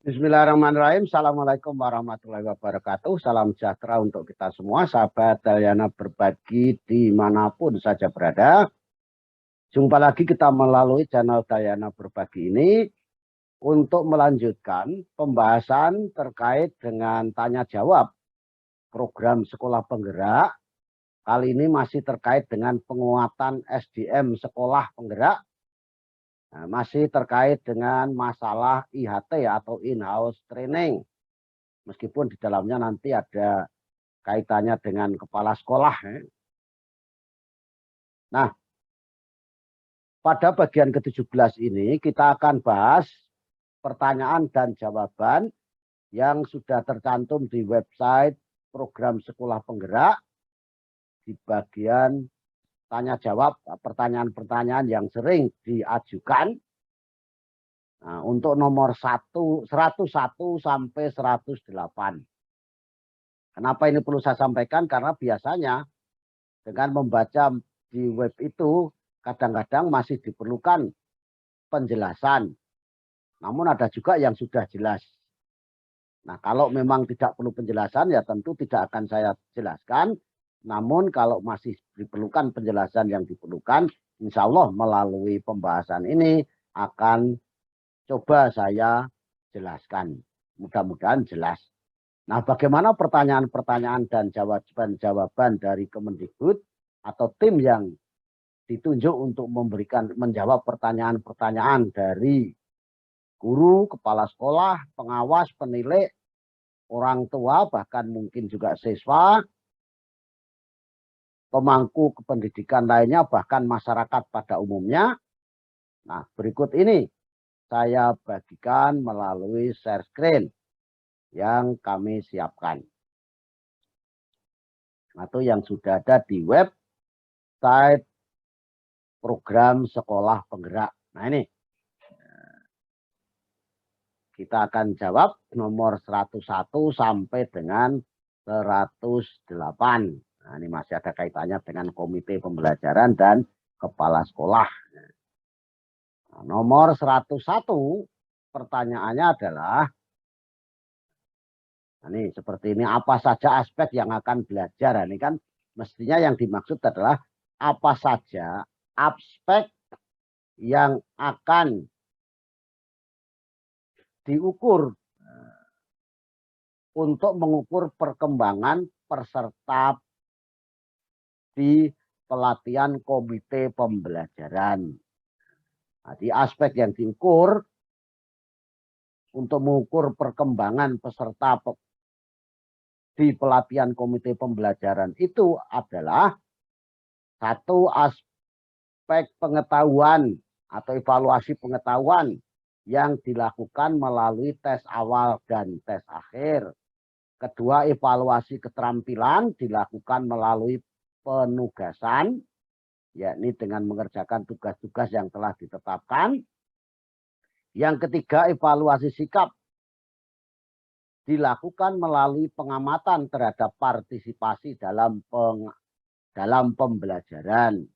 Bismillahirrahmanirrahim. Assalamualaikum warahmatullahi wabarakatuh. Salam sejahtera untuk kita semua. Sahabat Dayana berbagi dimanapun saja berada. Jumpa lagi kita melalui channel Dayana berbagi ini untuk melanjutkan pembahasan terkait dengan tanya jawab program sekolah penggerak. Kali ini masih terkait dengan penguatan SDM sekolah penggerak. Nah, masih terkait dengan masalah IHT atau in-house training. Meskipun di dalamnya nanti ada kaitannya dengan kepala sekolah. Nah, pada bagian ke-17 ini kita akan bahas pertanyaan dan jawaban yang sudah tercantum di website program sekolah penggerak di bagian tanya jawab pertanyaan-pertanyaan yang sering diajukan. Nah, untuk nomor 101 sampai 108. Kenapa ini perlu saya sampaikan? Karena biasanya dengan membaca di web itu kadang-kadang masih diperlukan penjelasan. Namun ada juga yang sudah jelas. Nah, kalau memang tidak perlu penjelasan ya tentu tidak akan saya jelaskan. Namun kalau masih diperlukan penjelasan yang diperlukan, insya Allah melalui pembahasan ini akan coba saya jelaskan. Mudah-mudahan jelas. Nah, bagaimana pertanyaan-pertanyaan dan jawaban-jawaban dari Kemendikbud atau tim yang ditunjuk untuk menjawab pertanyaan-pertanyaan dari guru, kepala sekolah, pengawas, penilai, orang tua, bahkan mungkin juga siswa, pemangku kependidikan lainnya, bahkan masyarakat pada umumnya. Nah, berikut ini saya bagikan melalui share screen yang kami siapkan. Atau yang sudah ada di website program sekolah penggerak. Nah, ini kita akan jawab nomor 101 sampai dengan 108. Nah, ini masih ada kaitannya dengan komite pembelajaran dan kepala sekolah. Nah, nomor 101 pertanyaannya adalah, nah ini seperti ini, apa saja aspek yang akan belajar? Ini kan mestinya yang dimaksud adalah apa saja aspek yang akan diukur untuk mengukur perkembangan peserta di pelatihan komite pembelajaran. Nah, di aspek yang diukur untuk mengukur perkembangan peserta di pelatihan komite pembelajaran itu adalah satu aspek pengetahuan atau evaluasi pengetahuan yang dilakukan melalui tes awal dan tes akhir. Kedua, evaluasi keterampilan dilakukan melalui penugasan, yakni dengan mengerjakan tugas-tugas yang telah ditetapkan. Yang ketiga, evaluasi sikap dilakukan melalui pengamatan terhadap partisipasi dalam pembelajaran,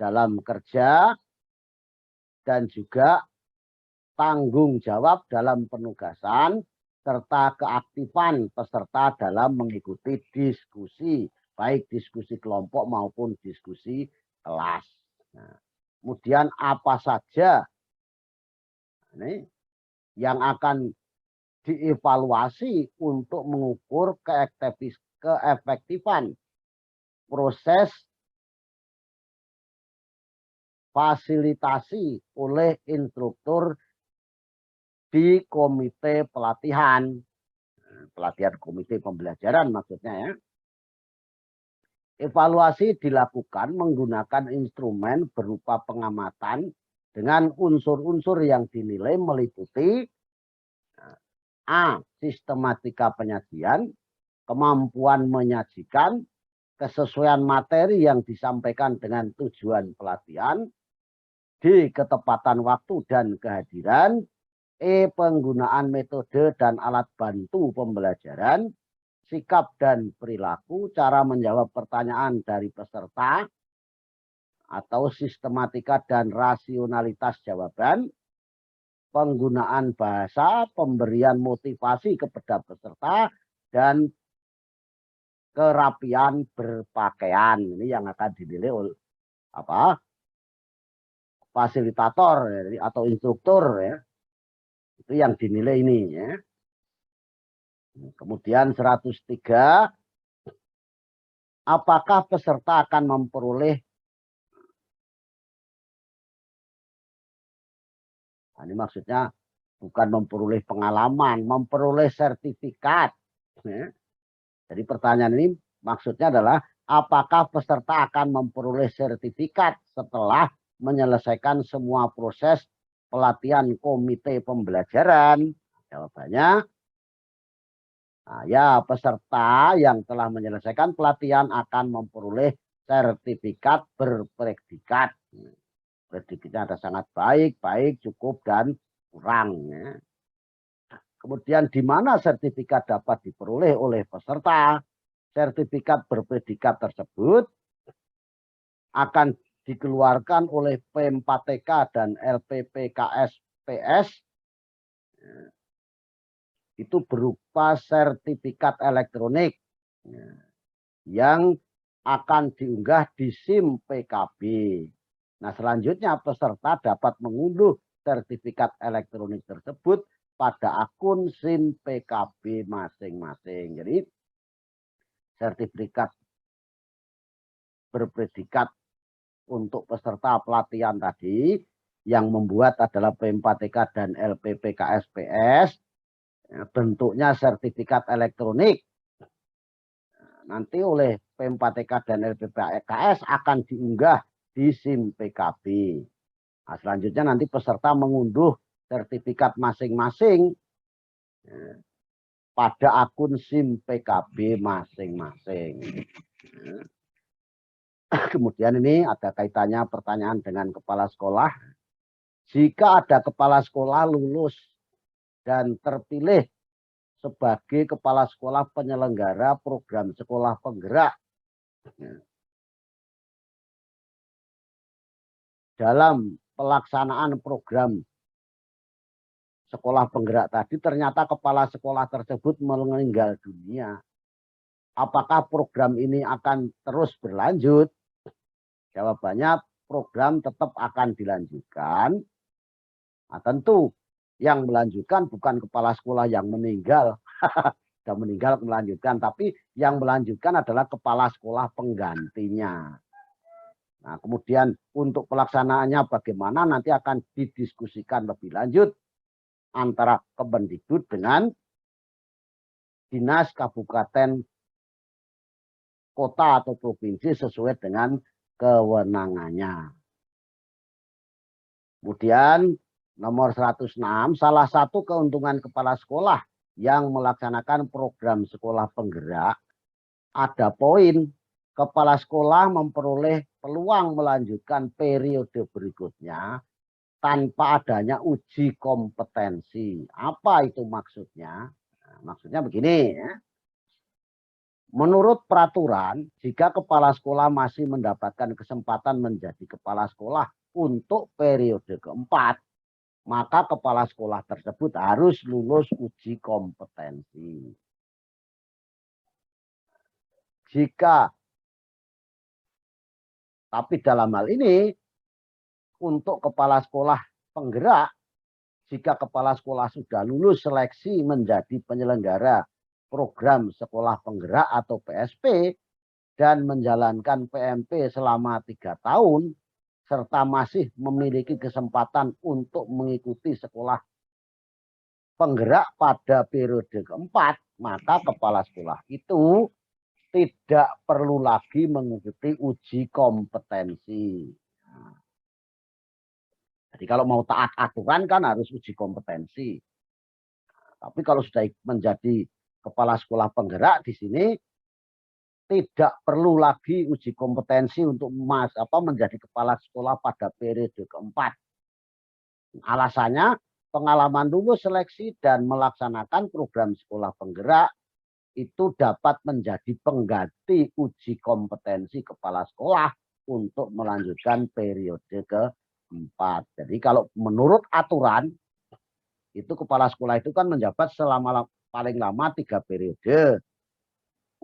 dalam kerja, dan juga tanggung jawab dalam penugasan, serta keaktifan peserta dalam mengikuti diskusi, baik diskusi kelompok maupun diskusi kelas. Nah, kemudian apa saja ini yang akan dievaluasi untuk mengukur keefektifan proses fasilitasi oleh instruktur di komite pelatihan komite pembelajaran maksudnya ya. Evaluasi dilakukan menggunakan instrumen berupa pengamatan dengan unsur-unsur yang dinilai meliputi A. Sistematika penyajian, kemampuan menyajikan, kesesuaian materi yang disampaikan dengan tujuan pelatihan, D. Ketepatan waktu dan kehadiran, E. Penggunaan metode dan alat bantu pembelajaran, sikap dan perilaku, cara menjawab pertanyaan dari peserta, atau sistematika dan rasionalitas jawaban, penggunaan bahasa, pemberian motivasi kepada peserta, dan kerapian berpakaian. Ini yang akan dinilai oleh fasilitator ya, atau instruktur ya. Itu yang dinilai ini ya. Kemudian 103, apakah peserta akan memperoleh, nah, ini maksudnya bukan memperoleh pengalaman, memperoleh sertifikat ya. Jadi pertanyaan ini maksudnya adalah apakah peserta akan memperoleh sertifikat setelah menyelesaikan semua proses pelatihan komite pembelajaran? Jawabannya, nah, ya, peserta yang telah menyelesaikan pelatihan akan memperoleh sertifikat berpredikat. Predikatnya ada sangat baik, baik, cukup, dan kurang. Ya. Kemudian di mana sertifikat dapat diperoleh oleh peserta? Sertifikat berpredikat tersebut akan dikeluarkan oleh P4TK dan LPPKS-PS. Itu berupa sertifikat elektronik yang akan diunggah di SIM PKB. Nah, selanjutnya peserta dapat mengunduh sertifikat elektronik tersebut pada akun SIM PKB masing-masing. Jadi sertifikat berpredikat untuk peserta pelatihan tadi yang membuat adalah P4TK dan LPPKS-PS. Bentuknya sertifikat elektronik. Nanti oleh P4TK dan LPPKS akan diunggah di SIM PKB. Nah, selanjutnya nanti peserta mengunduh sertifikat masing-masing pada akun SIM PKB masing-masing. Kemudian ini ada kaitannya pertanyaan dengan kepala sekolah. Jika ada kepala sekolah lulus dan terpilih sebagai kepala sekolah penyelenggara program sekolah penggerak dalam pelaksanaan program sekolah penggerak tadi, ternyata kepala sekolah tersebut meninggal dunia. Apakah program ini akan terus berlanjut? Jawabannya, program tetap akan dilanjutkan. Nah, tentu yang melanjutkan bukan kepala sekolah yang meninggal, sudah meninggal melanjutkan, tapi yang melanjutkan adalah kepala sekolah penggantinya. Nah, kemudian untuk pelaksanaannya bagaimana nanti akan didiskusikan lebih lanjut antara Kemendikbud dengan dinas kabupaten kota atau provinsi sesuai dengan kewenangannya. Kemudian nomor 106, salah satu keuntungan kepala sekolah yang melaksanakan program sekolah penggerak, ada poin kepala sekolah memperoleh peluang melanjutkan periode berikutnya tanpa adanya uji kompetensi. Apa itu maksudnya? Nah, maksudnya begini ya. Menurut peraturan, jika kepala sekolah masih mendapatkan kesempatan menjadi kepala sekolah untuk periode keempat, maka kepala sekolah tersebut harus lulus uji kompetensi. Tapi dalam hal ini, untuk kepala sekolah penggerak, jika kepala sekolah sudah lulus seleksi menjadi penyelenggara program sekolah penggerak atau PSP dan menjalankan PMP selama 3 tahun, serta masih memiliki kesempatan untuk mengikuti sekolah penggerak pada periode keempat, maka kepala sekolah itu tidak perlu lagi mengikuti uji kompetensi. Jadi kalau mau taat aturan kan harus uji kompetensi. Tapi kalau sudah menjadi kepala sekolah penggerak di sini tidak perlu lagi uji kompetensi untuk menjadi kepala sekolah pada periode keempat. Alasannya pengalaman lulus seleksi dan melaksanakan program sekolah penggerak itu dapat menjadi pengganti uji kompetensi kepala sekolah untuk melanjutkan periode keempat. Jadi kalau menurut aturan itu kepala sekolah itu kan menjabat selama paling lama 3 periode.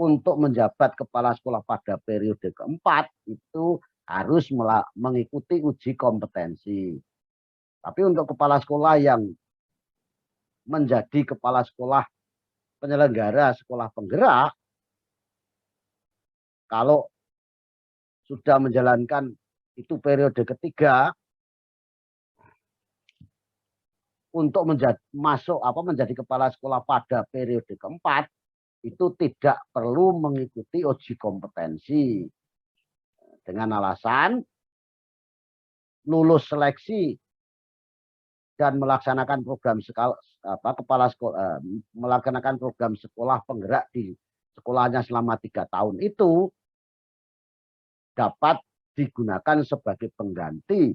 Untuk menjabat kepala sekolah pada periode keempat itu harus mengikuti uji kompetensi. Tapi untuk kepala sekolah yang menjadi kepala sekolah penyelenggara sekolah penggerak, kalau sudah menjalankan itu periode ketiga, untuk menjadi kepala sekolah pada periode keempat itu tidak perlu mengikuti uji kompetensi dengan alasan lulus seleksi dan melaksanakan program melaksanakan program sekolah penggerak di sekolahnya selama 3 tahun itu dapat digunakan sebagai pengganti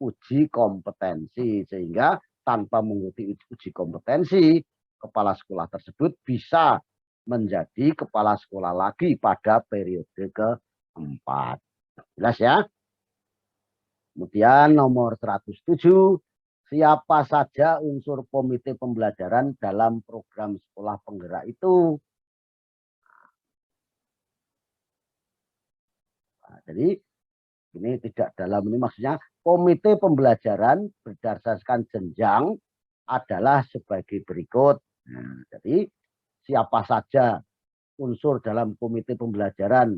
uji kompetensi, sehingga tanpa mengikuti uji kompetensi kepala sekolah tersebut bisa menjadi kepala sekolah lagi pada periode keempat. Jelas ya? Kemudian nomor 107, siapa saja unsur komite pembelajaran dalam program sekolah penggerak itu? Nah, jadi ini tidak dalam, ini maksudnya komite pembelajaran berdasarkan jenjang adalah sebagai berikut. Nah, jadi siapa saja unsur dalam komite pembelajaran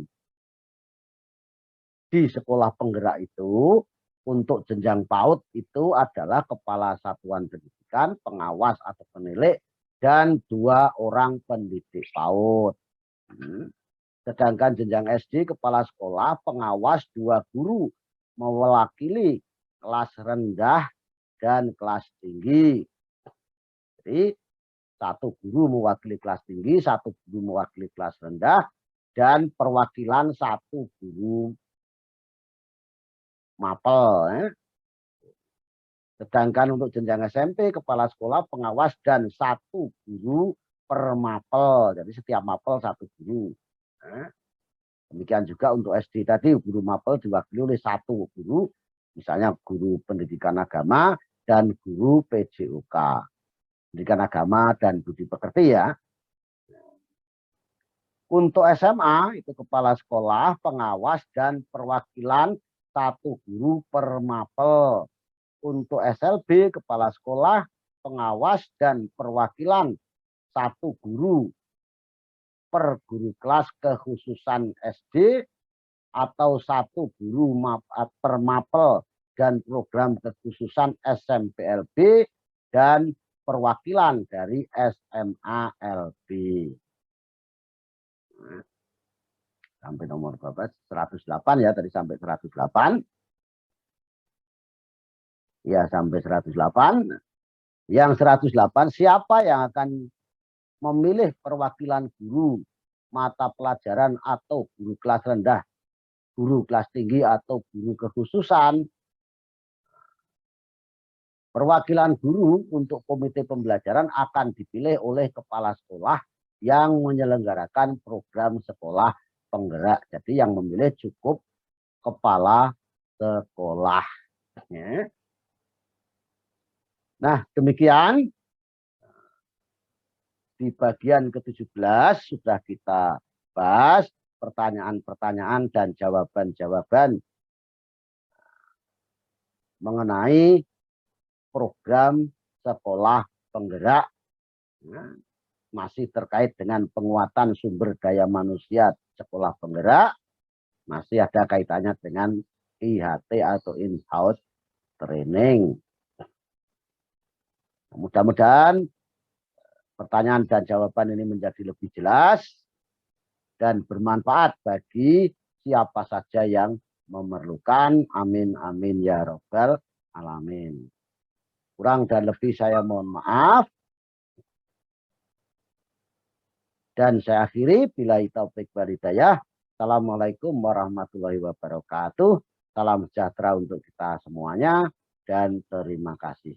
di sekolah penggerak itu, untuk jenjang PAUD itu adalah kepala satuan pendidikan, pengawas atau penilai, dan 2 orang pendidik PAUD. Sedangkan jenjang SD, kepala sekolah, pengawas, 2 guru mewakili kelas rendah dan kelas tinggi. Jadi 1 guru mewakili kelas tinggi, 1 guru mewakili kelas rendah, dan perwakilan 1 guru mapel. Sedangkan untuk jenjang SMP, kepala sekolah, pengawas, dan 1 guru per mapel. Jadi setiap mapel 1 guru. Demikian juga untuk SD tadi, guru mapel diwakili oleh 1 guru, misalnya guru pendidikan agama dan guru PJOK, pendidikan agama dan budi pekerti ya. Untuk SMA itu kepala sekolah, pengawas, dan perwakilan 1 guru per mapel. Untuk SLB, kepala sekolah, pengawas, dan perwakilan 1 guru per guru kelas kekhususan SD, atau 1 guru per mapel dan program kekhususan SMPLB, dan perwakilan dari SMALB. Sampai nomor berapa? 108 ya, tadi sampai 108. Ya, sampai 108. Yang 108, siapa yang akan memilih perwakilan guru mata pelajaran atau guru kelas rendah, guru kelas tinggi, atau guru kekhususan? Perwakilan guru untuk komite pembelajaran akan dipilih oleh kepala sekolah yang menyelenggarakan program sekolah penggerak. Jadi yang memilih cukup kepala sekolah. Nah, demikian di bagian ke-17 sudah kita bahas pertanyaan-pertanyaan dan jawaban-jawaban mengenai program sekolah penggerak. Masih terkait dengan penguatan sumber daya manusia sekolah penggerak, masih ada kaitannya dengan IHT atau in-house training. Mudah-mudahan pertanyaan dan jawaban ini menjadi lebih jelas dan bermanfaat bagi siapa saja yang memerlukan. Amin, amin ya robbal alamin. Kurang dan lebih saya mohon maaf. Dan saya akhiri, billahi taufik wal hidayah. Assalamualaikum warahmatullahi wabarakatuh. Salam sejahtera untuk kita semuanya dan terima kasih.